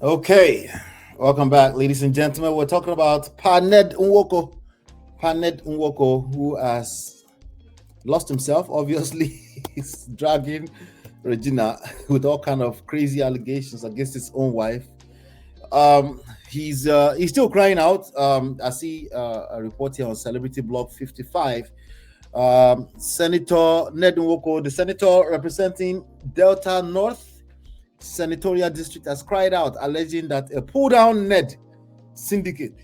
Okay, welcome back, ladies and gentlemen. We're talking about Ned Nwoko. Ned Nwoko, who has lost himself. Obviously, he's dragging Regina with all kind of crazy allegations against his own wife. Um, he's still crying out. I see a report here on Celebrity Blog 55. Senator Ned Nwoko, the senator representing Delta North Senatorial District, has cried out, alleging that a pull down Ned syndicate,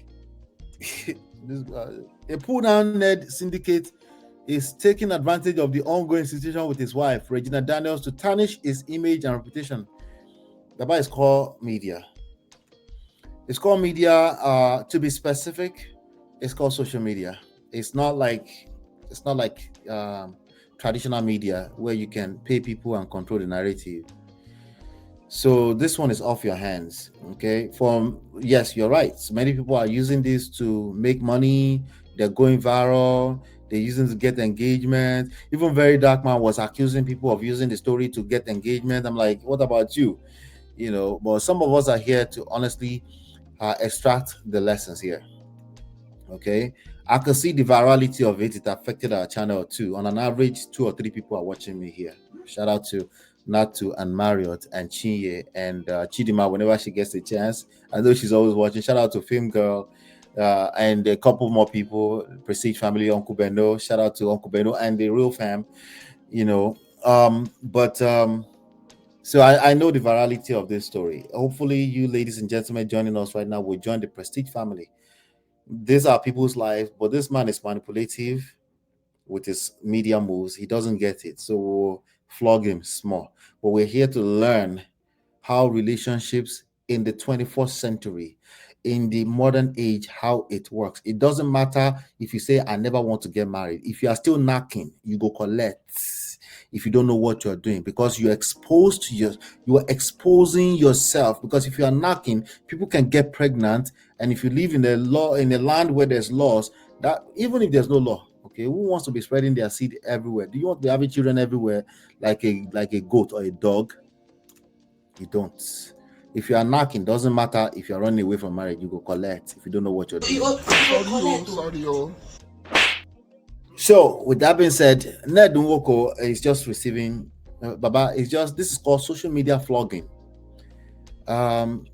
a pull down Ned syndicate is taking advantage of the ongoing situation with his wife, Regina Daniels, to tarnish his image and reputation. Baba is called media. It's called media. To be specific, it's called social media. It's not like traditional media where you can pay people and control the narrative. So this one is off your hands. Okay. Yes, you're right. So many people are using this to make money. They're going viral. They're using to get engagement. Even Very Dark Man was accusing people of using the story to get engagement. I'm like, what about you? But some of us are here to honestly extract the lessons here. Okay. I can see the virality of it. It affected our channel too. On an average, 2 or 3 people are watching me here. Shout out to Natu and Marriott and Chinye and Chidima whenever she gets a chance. I know she's always watching. Shout out to Film Girl and a couple more people, Prestige Family, Uncle Beno. Shout out to Uncle Beno and the real fam. You know, but so I know the virality of this story. Hopefully, you ladies and gentlemen joining us right now will join the Prestige family. These are people's lives, but this man is manipulative with his media moves. He doesn't get it, so we'll flog him small. But we're here to learn how relationships in the 21st century, in the modern age, how it works. It doesn't matter if you say, I never want to get married. If you are still knocking, you go collect. If you don't know what you're doing, because you are exposing yourself. Because if you are knocking, people can get pregnant. And if you live in a land where there's laws, that even if there's no law, okay, who wants to be spreading their seed everywhere? Do you want to be having children everywhere like a goat or a dog? You don't. If you are knocking, doesn't matter if you're running away from marriage, you go collect if you don't know what you're doing. Sorry, oh. So, with that being said, Ned Nwoko is just receiving Baba. This is called social media flogging. When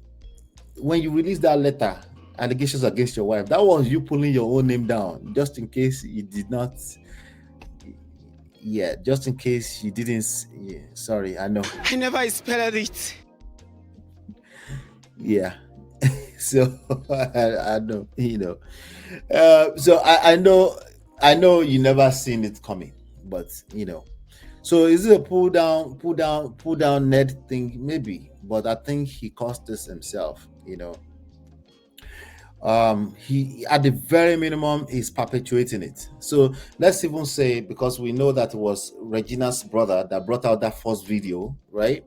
you release that letter, allegations against your wife, that was you pulling your own name down, just in case you did not. Yeah, just in case you didn't. Yeah, sorry, I know. I never spelled it. Yeah. So I know, so I know you never seen it coming, but so is it a pull down Ned thing? Maybe, but I think he caused this himself. He at the very minimum is perpetuating it. So let's even say, because we know that it was Regina's brother that brought out that first video, right?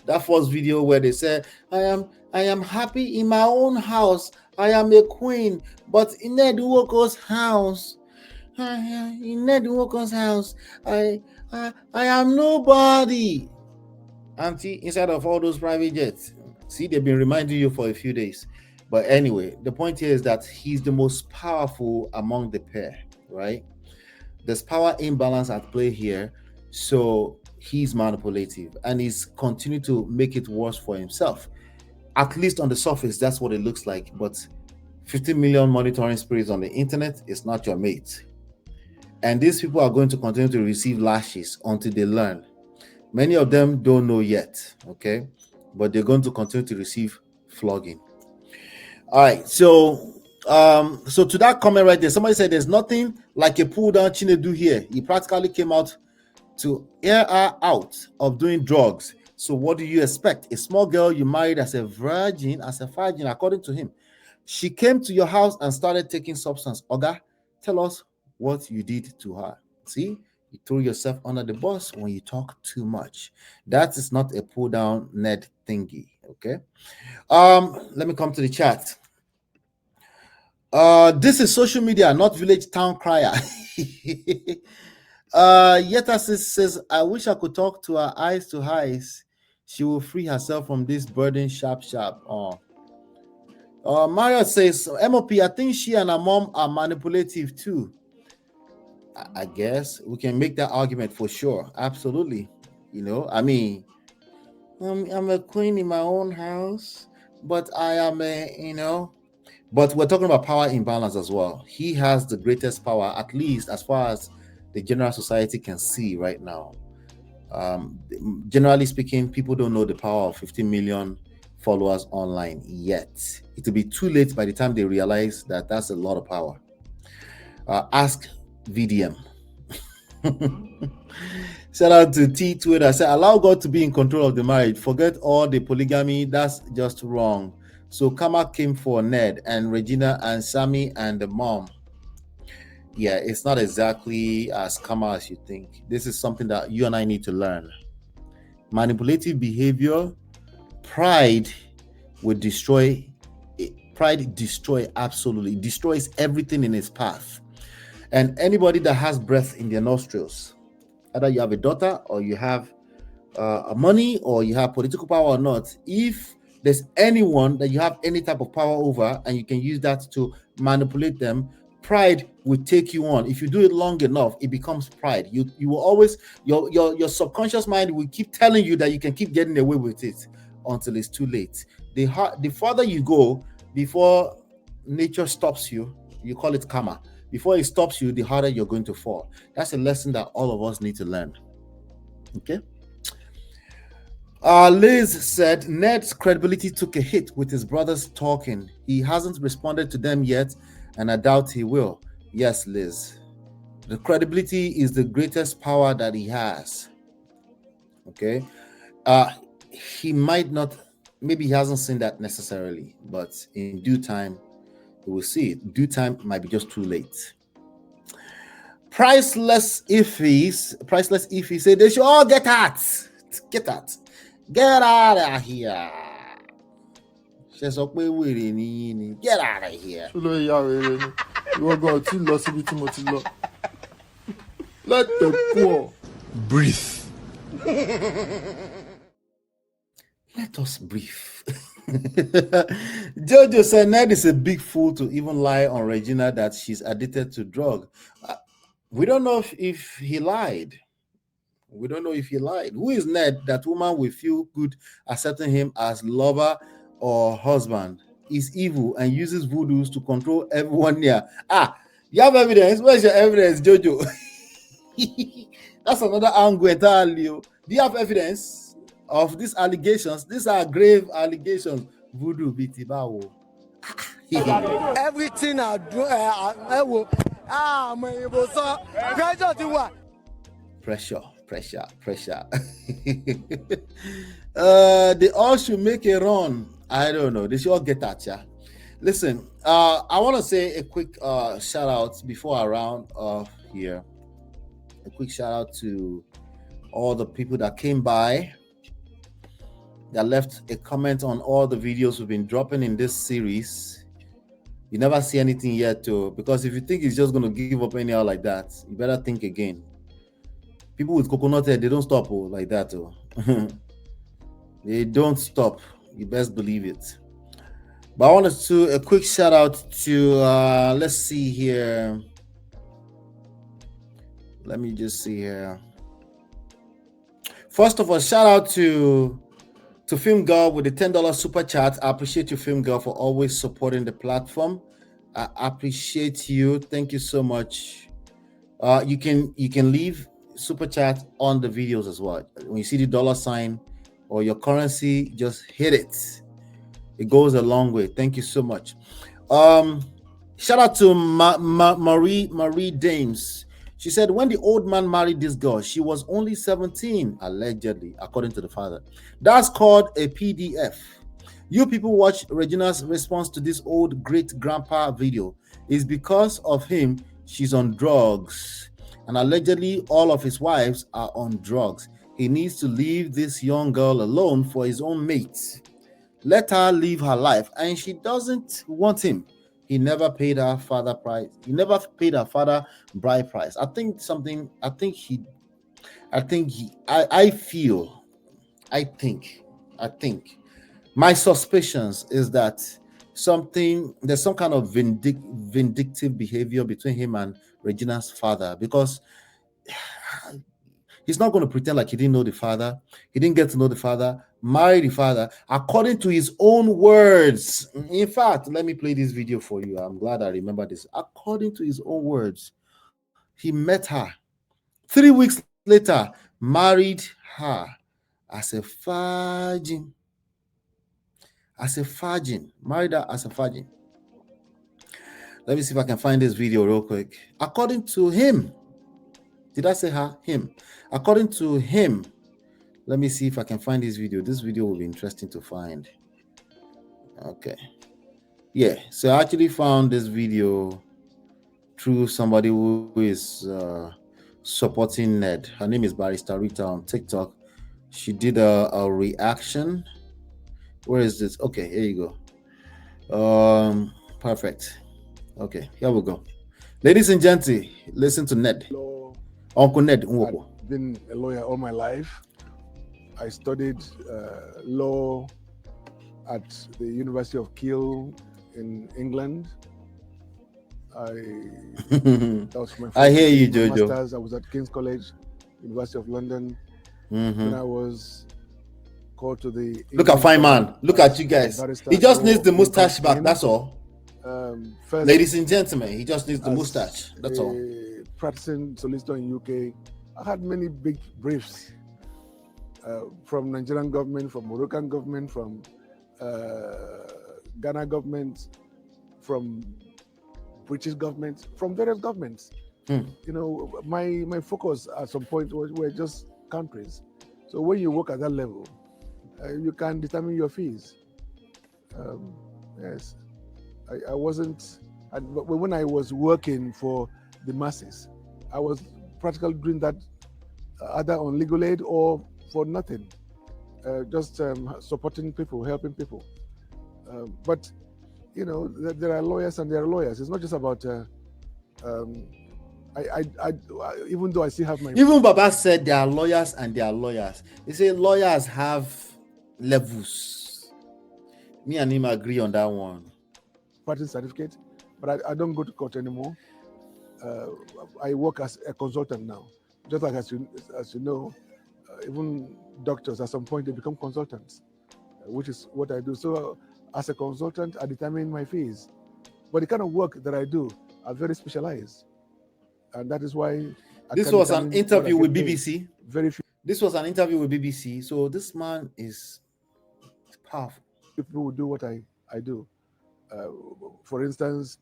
That first video where they said, I am happy in my own house. I am a queen, but in Ned Nwoko's house, in Ned Nwoko's house, I am nobody. Auntie, inside of all those private jets. See, they've been reminding you for a few days. But anyway, the point here is that he's the most powerful among the pair, right? There's power imbalance at play here. So he's manipulative and he's continuing to make it worse for himself. At least on the surface, that's what it looks like. But 15 million monitoring spirits on the internet is not your mate. And these people are going to continue to receive lashes until they learn. Many of them don't know yet, okay? But they're going to continue to receive flogging. All right, so to that comment right there, somebody said there's nothing like a pull down Chinedu here. He practically came out to air her out of doing drugs. So what do you expect? A small girl you married as a virgin, according to him. She came to your house and started taking substance. Oga, tell us what you did to her. See, you threw yourself under the bus when you talk too much. That is not a pull down Ned thingy. Okay. Let me come to the chat. This is social media, not village town crier. Yeta says, I wish I could talk to her eyes to eyes. She will free herself from this burden sharp. Oh. Mario says, MOP, I think she and her mom are manipulative too. I guess we can make that argument for sure. Absolutely. I mean, I'm a queen in my own house, but I am but we're talking about power imbalance as well. He has the greatest power, at least as far as the general society can see right now. Um, Generally speaking, people don't know the power of 15 million followers online yet. It will be too late by the time they realize that that's a lot of power. Ask VDM. Shout out to T Twitter. Say, allow God to be in control of the marriage. Forget all the polygamy. That's just wrong. So Kama came for Ned and Regina and Sammy and the mom. Yeah, it's not exactly as Kama as you think. This is something that you and I need to learn. Manipulative behavior, pride will destroy. Pride absolutely destroys everything in its path. And anybody that has breath in their nostrils, either you have a daughter or you have money or you have political power or not, if there's anyone that you have any type of power over and you can use that to manipulate them, pride will take you on. If you do it long enough, it becomes pride. You will always, your subconscious mind will keep telling you that you can keep getting away with it until it's too late. The farther you go before nature stops you, you call it karma. Before it stops you, the harder you're going to fall. That's a lesson that all of us need to learn. Okay. Liz said Ned's credibility took a hit with his brothers talking. He hasn't responded to them yet, and I doubt he will. Yes, Liz. The credibility is the greatest power that he has. Okay. He might not, maybe he hasn't seen that necessarily, but in due time, we will see it. Due time might be just too late. Priceless Ify say they should all get out. Get out. Get out of here. Get out of here. Let the poor breathe. Let us breathe. Jojo said Ned is a big fool to even lie on Regina that she's addicted to drug. We don't know if he lied. We don't know if he lied. Who is Ned that woman will feel good accepting him as lover or husband? Is evil and uses voodoos to control everyone near. You have evidence? Where's your evidence, Jojo? That's another angle entirely. Do you have evidence of these allegations? These are grave allegations. Voodoo Bitibawo. Everything I do, I will. Pressure. They all should make a run. I don't know. They should all get at ya. Listen, I want to say a quick shout out before I round off here. A quick shout out to all the people that came by, that left a comment on all the videos we've been dropping in this series. You never see anything yet, too, because if you think it's just going to give up anyhow like that, you better think again. People with coconut head, they don't stop like that. They don't stop. You best believe it. But I want to do a quick shout out to, let's see here. Let me just see here. First of all, shout out to Film Girl with the $10 super chat. I appreciate you, Film Girl, for always supporting the platform. I appreciate you. Thank you so much. You can leave super chat on the videos as well. When you see the dollar sign or your currency, just hit it. It goes a long way. Thank you so much. Shout out to Marie Dames. She said, when the old man married this girl, she was only 17, allegedly, according to the father. That's called a PDF. You people watch Regina's response to this old great-grandpa video. It's because of him she's on drugs. And allegedly, all of his wives are on drugs. He needs to leave this young girl alone for his own mate. Let her live her life. And she doesn't want him. He never paid her father price. He never paid her father bride price. I feel I think, my suspicions is that there's some kind of vindictive behavior between him and Regina's father, because he's not going to pretend like he didn't know the father. He didn't get to know the father, marry the father, according to his own words. In fact, let me play this video for you. I'm glad I remember this. According to his own words, he met her. 3 weeks later, married her as a virgin. Married her as a virgin. Let me see if I can find this video real quick. According to him, did I say her? Him. According to him, let me see if I can find this video. This video will be interesting to find. Okay. Yeah, so I actually found this video through somebody who is supporting Ned. Her name is Barrister Rita on TikTok. She did a reaction. Where is this? Okay, here you go. Perfect. Okay, here we go. Ladies and gentlemen, listen to Ned. Uncle Ned Nwoko. I've been a lawyer all my life. I studied law at the University of Kiel in England. That was my I hear you, Jojo. Masters. I was at King's College, University of London. When I was called to the look at fine man. Look at you guys. He just needs the mustache back. That's all. Ladies and gentlemen, he just needs the mustache. That's all. Practicing solicitor in UK, I had many big briefs from Nigerian government, from Moroccan government, from Ghana government, from British government, from various governments. You know, my focus at some point were just countries. So when you work at that level, you can determine your fees. Yes, I wasn't. But when I was working for the masses, I was practically doing that either on legal aid or for nothing, just supporting people, helping people. But you know, there are lawyers and there are lawyers. It's not just about. Even though I still have my. Even Baba said there are lawyers and there are lawyers. He said lawyers have levels. Me and him agree on that one. Practice certificate, but I don't go to court anymore. I work as a consultant now. Just like as you know, even doctors at some point they become consultants, which is what I do. So as a consultant, I determine my fees. But the kind of work that I do are very specialized, and that is why. This was an interview with BBC. Very few. This was an interview with BBC. So this man is powerful. People will do what I do. For instance,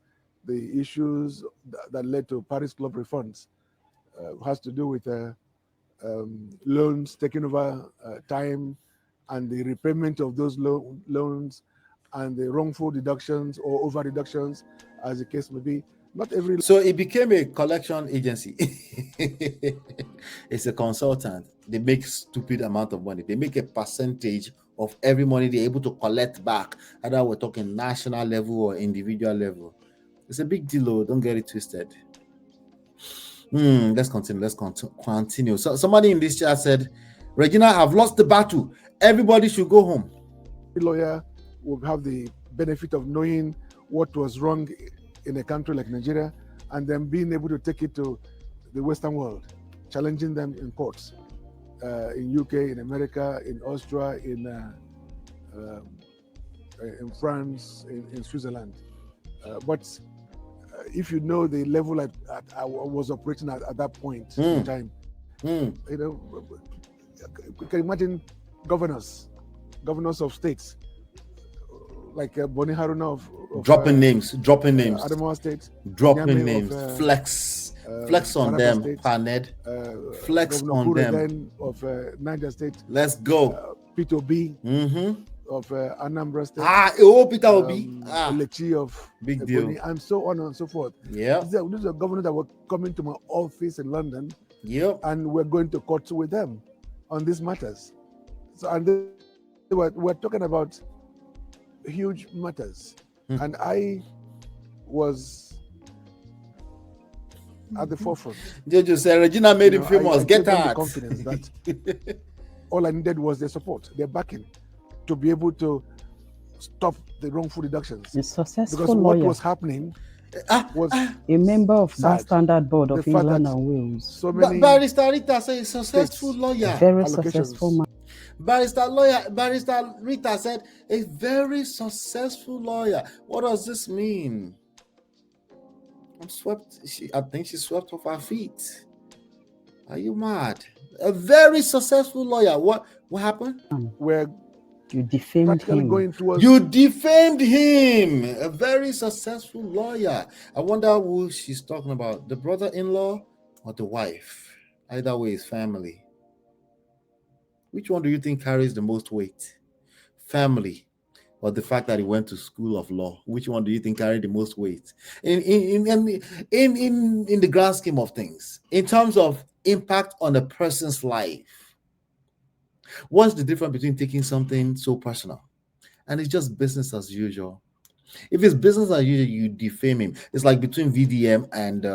the issues that led to Paris Club refunds has to do with loans taking over time and the repayment of those loans and the wrongful deductions or over deductions, as the case may be. Not every. So it became a collection agency. It's a consultant. They make stupid amount of money. They make a percentage of every money they're able to collect back. Either we're talking national level or individual level. It's a big deal, don't get it twisted. Let's continue. So somebody in this chat said, Regina, I've lost the battle. Everybody should go home. The lawyer will have the benefit of knowing what was wrong in a country like Nigeria and then being able to take it to the Western world, challenging them in courts, in UK, in America, in Austria, in France, in Switzerland. But if you know the level I was operating at that point in time, you know, you can imagine governors of states like Boni Haruna of dropping names, Adamawa State, dropping Nyame names, of, flex on Taraba them, State, Paned, flex Governor on Kure them. then of Niger State, Let's go. Peter Obi of Anambra State, Peter Obi, Lechi of big deal, Ebonyi, and so on and so forth. Yeah, these are governors that were coming to my office in London. Yep. And we're going to court with them on these matters. So, and we're talking about huge matters. And I was at the forefront. Jojo said Regina made him famous. Get I out. confidence that All I needed was their support, their backing, to be able to stop the wrongful deductions. A successful Because what lawyer, was happening was a member of sad. that standard board The of fact England that and Wales. so many Barrister Rita said a successful states, lawyer. Very allocations. successful man. Barrister Rita said a very successful lawyer. What does this mean? I'm swept. I think she swept off her feet. Are you mad? A very successful lawyer. What happened? were You defamed practically him. going towards You defamed him. A very successful lawyer. I wonder who she's talking about, the brother-in-law or the wife. Either way, it's family. Which one do you think carries the most weight? Family or the fact that he went to school of law? Which one do you think carried the most weight? In the grand scheme of things, in terms of impact on a person's life, what's the difference between taking something so personal and it's just business as usual? If it's business as usual, you defame him. It's like between VDM and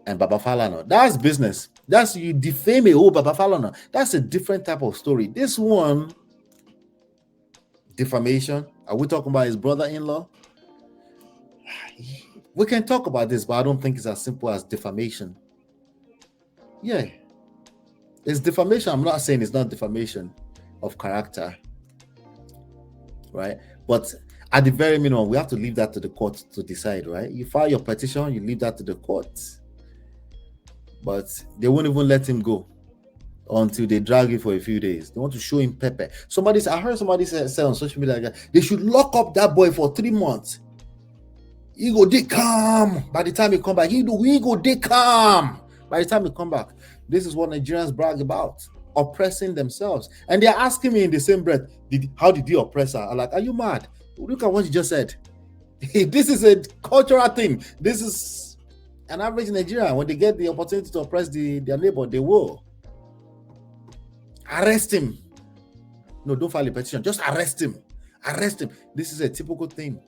and Baba Falana. That's business. That's you defame a whole Baba Falana. That's a different type of story. This one, defamation. Are we talking about his brother-in-law? We can talk about this, but I don't think it's as simple as defamation. Yeah. It's defamation. I'm not saying it's not defamation of character. Right? But at the very minimum, we have to leave that to the court to decide, right? You file your petition, you leave that to the court. But they won't even let him go until they drag him for a few days. They want to show him pepper. I heard somebody say on social media, they should lock up that boy for 3 months. He go dey calm. By the time he come back, he go dey calm. By the time he come back, this is what Nigerians brag about, oppressing themselves. And they're asking me in the same breath, how did he oppress her? I'm like, are you mad? Look at what you just said. This is a cultural thing. This is an average Nigerian. When they get the opportunity to oppress their neighbor, they will. Arrest him. No, don't file a petition. Just arrest him. Arrest him. This is a typical thing.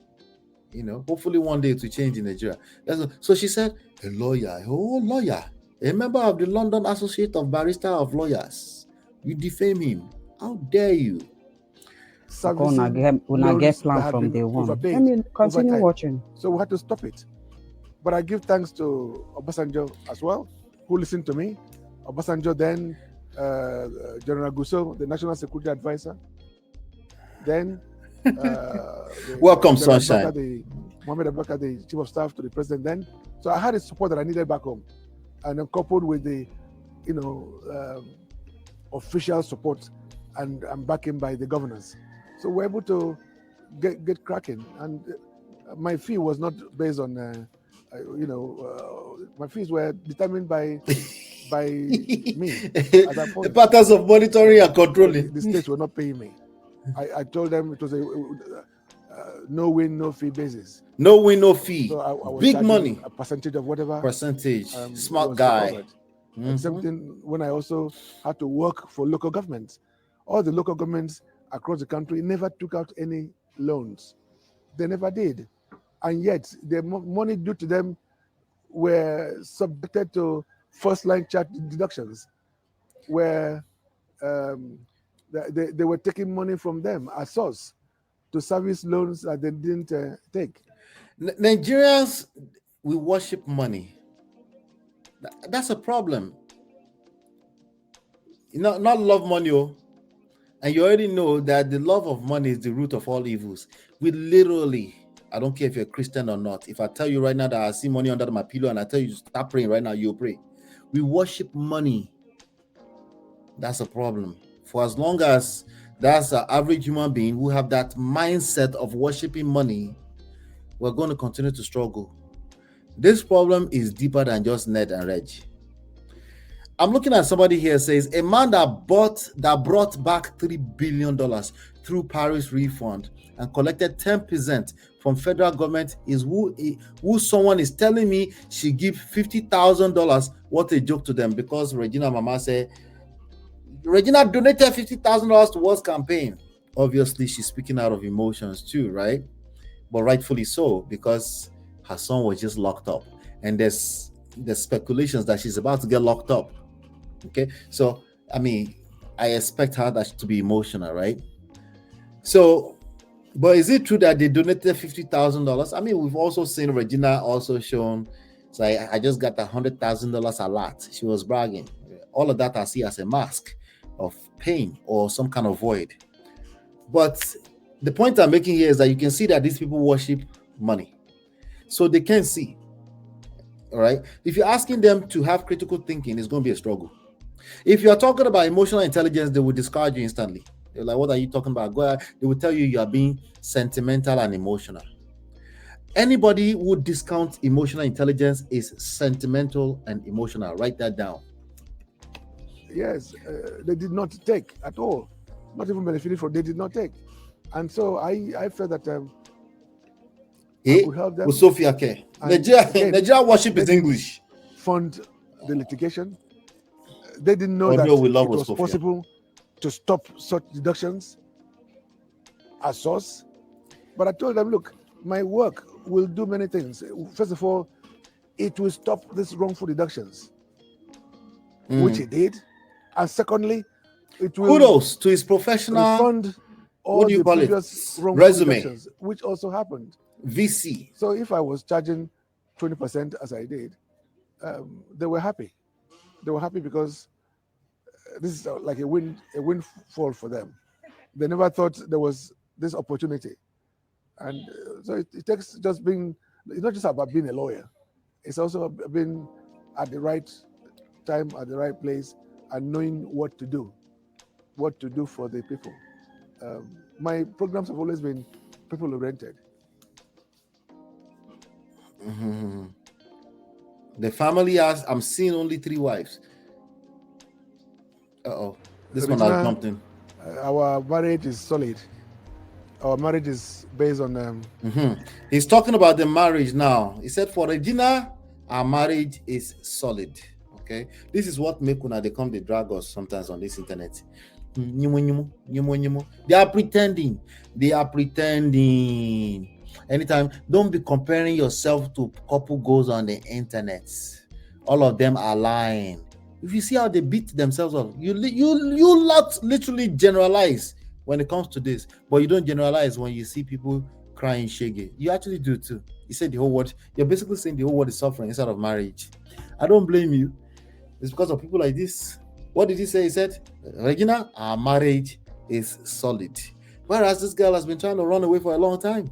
Hopefully one day to change in Nigeria. So she said, a lawyer, a member of the London Associate of Barrister of Lawyers. You defame him. How dare you? Una get plan from day one. Let me continue watching. So we had to stop it. But I give thanks to Obasanjo as well, who listened to me. Obasanjo then, General Gusso, the National Security Advisor. Then, welcome, Sunshine. Mohamed Abubakar, the Chief of Staff to the President then. So I had the support that I needed back home. And then coupled with the, official support and backing by the governors. So we're able to get cracking. And my fee was not based on, my fees were determined by me. At that point. The patterns of monitoring and controlling. The states were not paying me. I told them it was a no win, no fee basis. No win, no fee. So I was big money. A percentage of whatever. Smart guy. And same thing when I also had to work for local governments. All the local governments across the country never took out any loans. They never did. And yet the money due to them were subjected to first line charge deductions, where they were taking money from them as source to service loans that they didn't take. Nigerians, we worship money. That's a problem. Not love money, and you already know that the love of money is the root of all evils. We literally, I don't care if you're a Christian or not. If I tell you right now that I see money under my pillow and I tell you to start praying right now, you'll pray. We worship money. That's a problem. For as long as that's an average human being who have that mindset of worshiping money, we're going to continue to struggle. This problem is deeper than just Ned and Reg. I'm looking at somebody here says a man that brought back $3 billion through Paris refund and collected 10% from federal government is who someone is telling me she give $50,000. What a joke to them, because Regina Mama said Regina donated $50,000 towards campaign. Obviously, she's speaking out of emotions too, right? But rightfully so, because her son was just locked up, and there's speculations that she's about to get locked up. Okay, so I mean, I expect her to be emotional, right? So, but is it true that they donated $50,000? I mean, we've also seen Regina also shown. So I just got $100,000 a lot. She was bragging. All of that I see as a mask of pain or some kind of void. But the point I'm making here is that you can see that these people worship money, so they can't see. All right. If you're asking them to have critical thinking, it's going to be a struggle. If you're talking about emotional intelligence, they will discard you instantly. They're like, what are you talking about? Go ahead. They will tell you you are being sentimental and emotional. Anybody who discounts emotional intelligence is sentimental and emotional. Write that down. Yes, they did not take at all. Not even benefited from. They did not take, and so I felt that I could help them. Sophia K. Nigeria worship is English. Fund the litigation. They didn't know that it was possible to stop such deductions at source. But I told them, look, my work will do many things. First of all, it will stop these wrongful deductions, which it did. And secondly, it will kudos to his professional refund all the previous wrongful resume, deductions, which also happened. VC. So if I was charging 20% as I did, they were happy. They were happy because this is like a windfall for them. They never thought there was this opportunity. And so it takes just being, it's not just about being a lawyer. It's also being at the right time, at the right place, and knowing what to do for the people. My programs have always been people-oriented. Mm-hmm. The family has, I'm seeing only 3 wives. This Regina, one has jumped in. Our marriage is solid. Our marriage is based on. He's talking about the marriage now. He said, for Regina, our marriage is solid. Okay, this is what make una they come they drag us sometimes on this internet. They are pretending. Anytime, don't be comparing yourself to couple goes on the internet. All of them are lying. If you see how they beat themselves up, you lot literally generalize when it comes to this, but you don't generalize when you see people crying shaggy. You actually do too. You said the whole world. You're basically saying the whole world is suffering instead of marriage. I don't blame you. It's because of people like this. What did he say? He said, Regina, our marriage is solid. Whereas this girl has been trying to run away for a long time.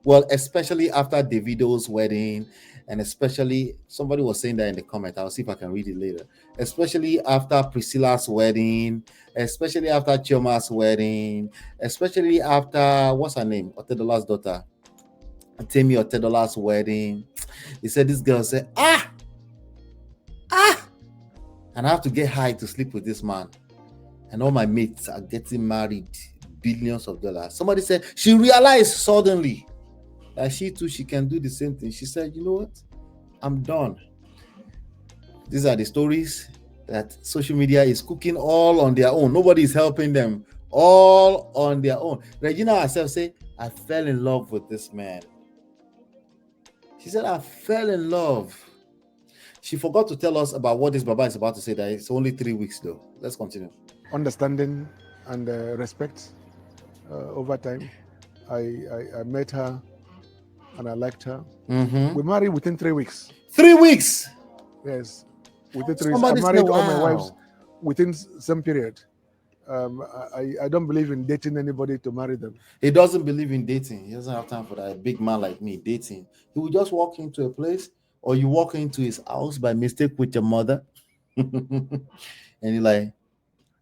Well, especially after Davido's wedding, and especially, somebody was saying that in the comment, I'll see if I can read it later. Especially after Priscilla's wedding, especially after Chioma's wedding, especially after, what's her name? Otedola's daughter. Temi Otedola's wedding. He said, this girl said, and I have to get high to sleep with this man. And all my mates are getting married, billions of dollars. Somebody said, she realized suddenly that she too, she can do the same thing. She said, you know what? I'm done. These are the stories that social media is cooking all on their own. Nobody is helping them. All on their own. Regina herself said, I fell in love with this man. She said, I fell in love. She forgot to tell us about what this Baba is about to say, that it's only 3 weeks though. Let's continue. Understanding and respect over time. I met her and I liked her. We married within 3 weeks. 3 weeks? Yes. Within 3 weeks. I married all my wives within some period. I don't believe in dating anybody to marry them. He doesn't believe in dating. He doesn't have time for that. A big man like me dating. He will just walk into a place, or you walk into his house by mistake with your mother, and you're like,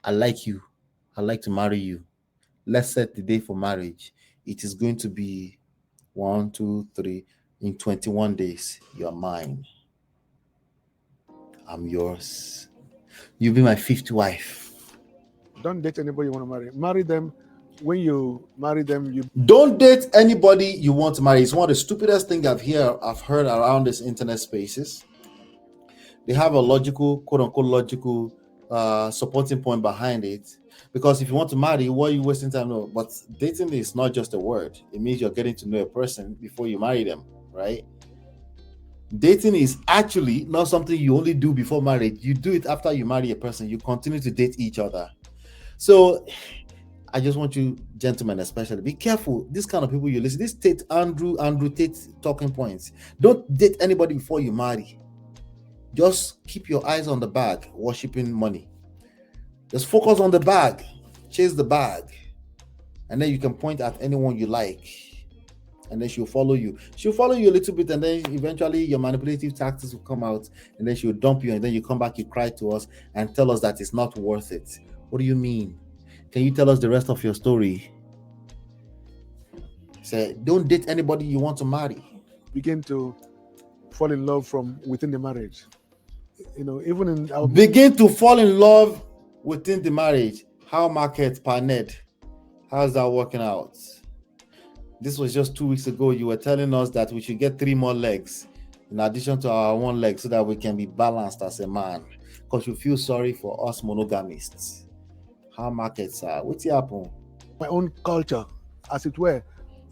I like you. I'd like to marry you. Let's set the day for marriage. It is going to be 1, 2, 3. In 21 days, you're mine. I'm yours. You'll be my 5th wife. Don't date anybody you want to marry. Marry them. When you marry them, you don't date anybody you want to marry. It's one of the stupidest things I've heard around this internet spaces. They have a logical, quote unquote, logical supporting point behind it. Because if you want to marry, what are you wasting time on? But dating is not just a word. It means you're getting to know a person before you marry them, right? Dating is actually not something you only do before marriage. You do it after you marry a person. You continue to date each other. So I just want you, gentlemen, especially, be careful. This kind of people you listen. This Andrew Tate talking points. Don't date anybody before you marry. Just keep your eyes on the bag, worshiping money. Just focus on the bag, chase the bag, and then you can point at anyone you like, and then she'll follow you. She'll follow you a little bit, and then eventually your manipulative tactics will come out, and then she'll dump you, and then you come back, you cry to us, and tell us that it's not worth it. What do you mean? Can you tell us the rest of your story? Say, don't date anybody you want to marry. Begin to fall in love from within the marriage. Even in our begin to fall in love within the marriage. How market per Ned? How's that working out? This was just 2 weeks ago. You were telling us that we should get 3 more legs in addition to our 1 leg so that we can be balanced as a man. Because you feel sorry for us monogamists. How markets are? What's happening? My own culture, as it were,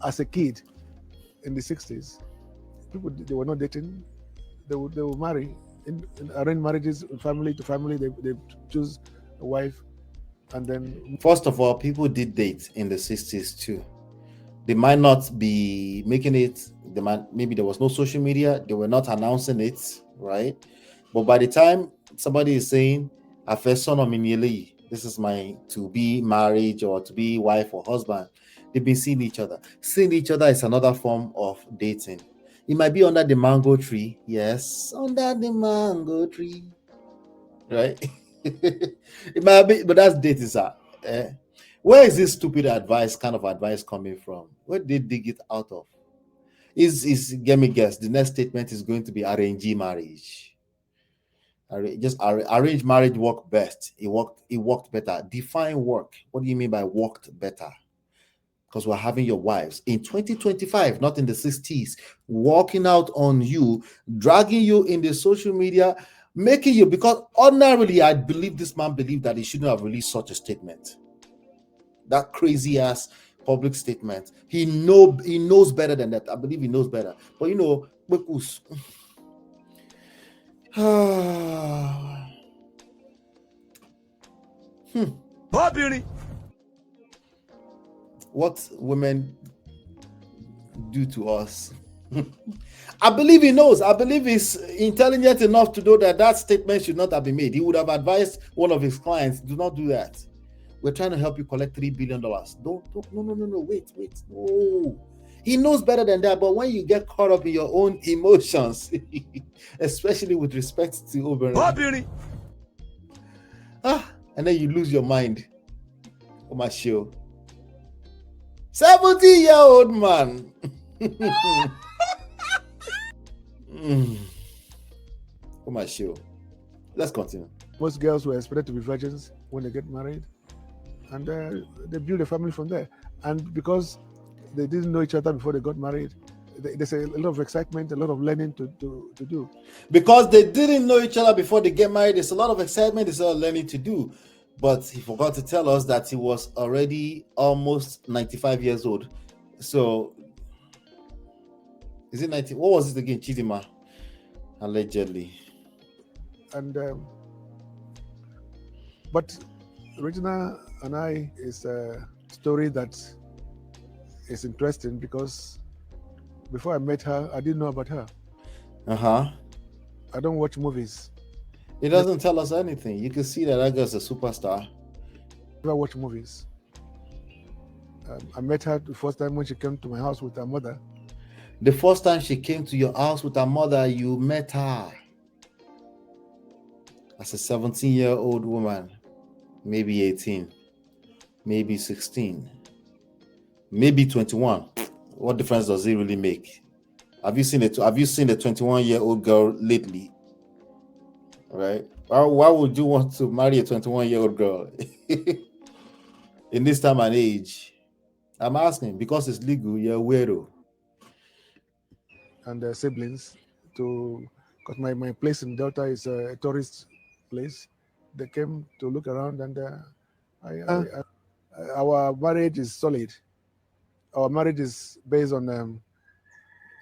as a kid in the 60s, people, they were not dating. They would marry in arranged marriages, family to family. They choose a wife, and then. First of all, people did date in the 60s too. They might not be making it. Maybe there was no social media. They were not announcing it, right? But by the time somebody is saying, "Afeson Ominyele," this is my to-be marriage or to-be wife or husband, they've been seeing each other. Seeing each other is another form of dating. It might be under the mango tree. Yes, under the mango tree. Right? It might be, but that's dating, sir. Where is this stupid kind of advice coming from? Where did they dig it out of? Let me guess, the next statement is going to be arranged marriage. Arranged marriage worked best. It worked better. Define work. What do you mean by worked better? Because we're having your wives in 2025, not in the 60s, walking out on you, dragging you in the social media, making you, because ordinarily I believe this man believed that he shouldn't have released such a statement. That crazy ass public statement. He knows better than that. I believe he knows better. But Bekus. What women do to us. I believe he knows. I believe he's intelligent enough to know that statement should not have been made. He would have advised one of his clients, do not do that. We're trying to help you collect $3 billion. No, wait. No. He knows better than that. But when you get caught up in your own emotions, especially with respect to Oberyn, and then you lose your mind. Oh, my show. 70-year-old man. Oh, my show. Let's continue. Most girls were expected to be virgins when they get married, and they build a family from there. And because they didn't know each other before they got married, there's a lot of excitement, a lot of learning to do. Because they didn't know each other before they get married, there's a lot of excitement, there's a lot of learning to do. But he forgot to tell us that he was already almost 95 years old. So, is it 90? What was it again? Chidima, allegedly. And but Regina and I is a story that is interesting because before I met her, I didn't know about her. I don't watch movies. It doesn't tell us anything. You can see that girl's a superstar. Never watch movies. I met her the first time when she came to my house with her mother. The first time she came to your house with her mother, you met her as a 17-year-old woman, maybe 18, maybe 16, maybe 21. What difference does it really make? Have you seen a 21-year-old girl lately? Right? Why would you want to marry a 21-year-old girl in this time and age? I'm asking because it's legal. You're a weirdo. And siblings, because my place in Delta is a tourist place. They came to look around, and our marriage is solid. Our marriage is based on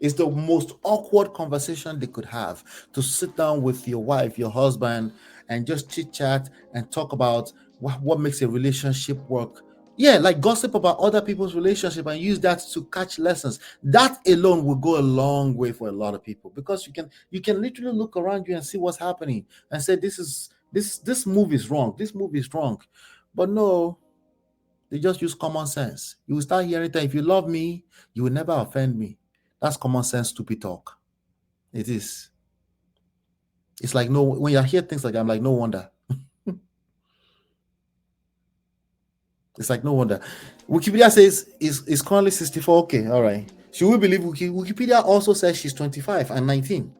It's the most awkward conversation they could have, to sit down with your wife, your husband, and just chit chat and talk about what makes a relationship work. Yeah, like gossip about other people's relationship and use that to catch lessons. That alone will go a long way for a lot of people, because you can literally look around you and see what's happening and say this move is wrong. This move is wrong. But no, they just use common sense. You will start hearing that if you love me, you will never offend me. That's common sense, stupid talk. It is. It's like, no, when you hear things like that, I'm like, no wonder. It's like, no wonder. Wikipedia says is currently 64. Okay, all right. Should we believe Wikipedia also says she's 25 and 19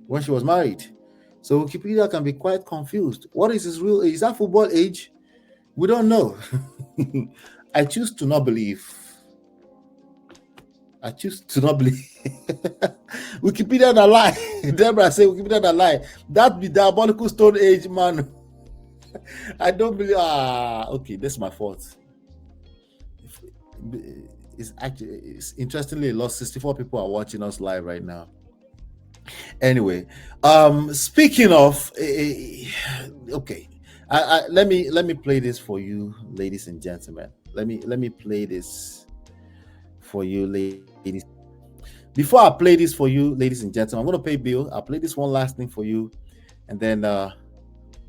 when she was married? So Wikipedia can be quite confused. What is his real age? Is that football age? We don't know. I choose to not believe. Wikipedia not lie. Deborah say Wikipedia not lie. That be diabolical Stone Age, man. I don't believe. Okay, that's my fault. It's interestingly, lost 64 people are watching us live right now. Anyway, speaking of, okay, let me play this for you, ladies and gentlemen. Let me play this for you, ladies. Before I play this for you, ladies and gentlemen, I'm gonna pay bill. I'll play this one last thing for you, and then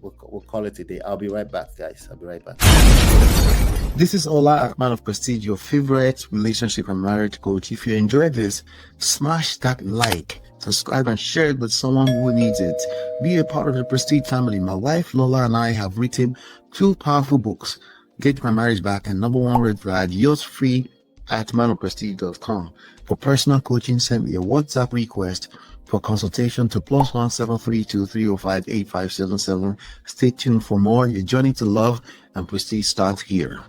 we'll call it a day. I'll be right back, guys. I'll be right back. This is Ola, man of Prestige, your favorite relationship and marriage coach. If you enjoyed this, smash that like, subscribe, and share it with someone who needs it. Be a part of the Prestige family. My wife Lola and I have written 2 powerful books, Get My Marriage Back and Number 1 Red Flag. Yours free at manofprestige.com. For personal coaching, send me a WhatsApp request for consultation to +1 732 305 8577. Stay tuned for more. Your journey to love and prestige starts here.